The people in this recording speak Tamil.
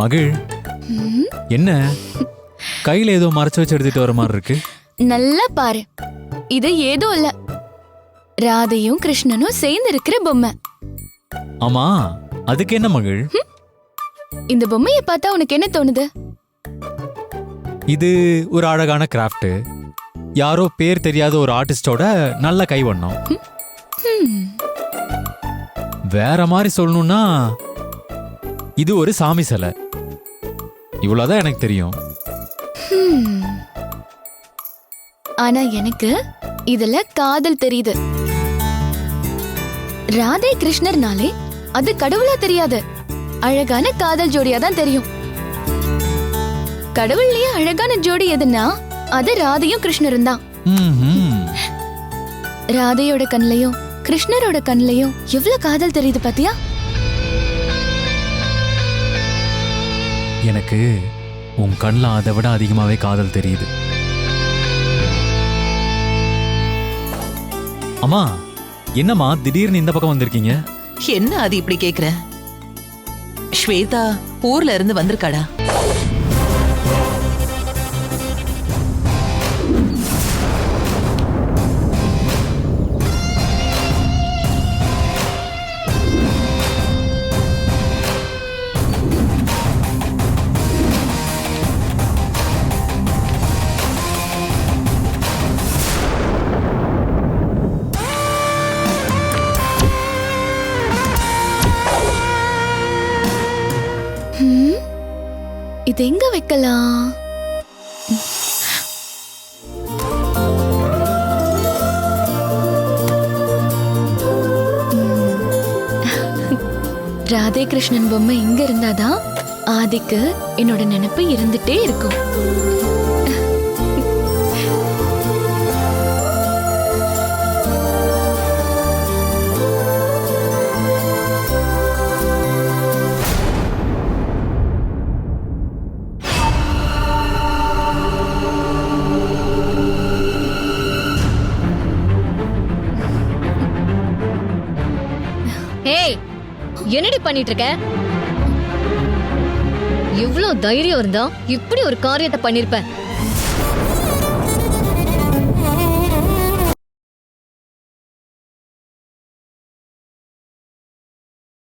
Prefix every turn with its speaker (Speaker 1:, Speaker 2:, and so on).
Speaker 1: மகிழ்,
Speaker 2: ம்,
Speaker 1: என்ன கையில ஏதோ மறைச்சு வச்சு எடுத்துட்டு வர மாதிரி இருக்கு?
Speaker 2: நல்லா பாரு. இது ஏதோ இல்ல, ராதையும் கிருஷ்ணனும் சேர்ந்து இருக்கிற பொம்மை.
Speaker 1: ஆமா, அதுக்கு என்ன மகிழ்?
Speaker 2: இந்த பொம்மைய பார்த்தா உனக்கு என்ன தோணுது?
Speaker 1: இது ஒரு அழகான கிராஃப்ட். யாரோ பேர் தெரியாத ஒரு ஆர்டிஸ்டோட நல்ல கைவண்ணம்.
Speaker 2: ம்,
Speaker 1: வேற மாதிரி சொல்லணும்னா இது ஒரு சாமி சிலை. இவ்வளவுதான் எனக்கு தெரியும்.
Speaker 2: ம். ஆனா எனக்கு இதுல காதல் தெரியுது. ராதே கிருஷ்ணர்னாலே அது கடவுளா தெரியாது, அழகான காதல் ஜோடியா தான் தெரியும். கடவுள்லயே அழகான ஜோடி எதுன்னா அது ராதையும் கிருஷ்ணரும் தான்.
Speaker 1: ம்ஹும்.
Speaker 2: ராதையோட கண்லயும் கிருஷ்ணரோட கண்லயும் எவ்வளவு காதல் தெரியுது பாத்தியா?
Speaker 1: எனக்கு உன் கண்ணில் அதை விட அதிகமாவே காதல் தெரியுது. அம்மா, என்னம்மா திடீர்னு இந்த பக்கம் வந்திருக்கீங்க?
Speaker 3: என்ன அது இப்படி கேக்குற? ஸ்வேதா ஊர்ல இருந்து வந்திருக்காடா.
Speaker 2: ம், இது எங்க வைக்கலாம்? ராதே கிருஷ்ணன் பொம்மை இங்க இருந்தாதான் ஆதிக்கு என்னோட நினைப்பு இருந்துட்டே இருக்கும்.
Speaker 4: ஏய், என்னடி பண்ணிட்டு இருக்க? இவ்ளோ தைரியம் இருந்தா இப்படி ஒரு காரியத்தை பண்ணிருப்ப.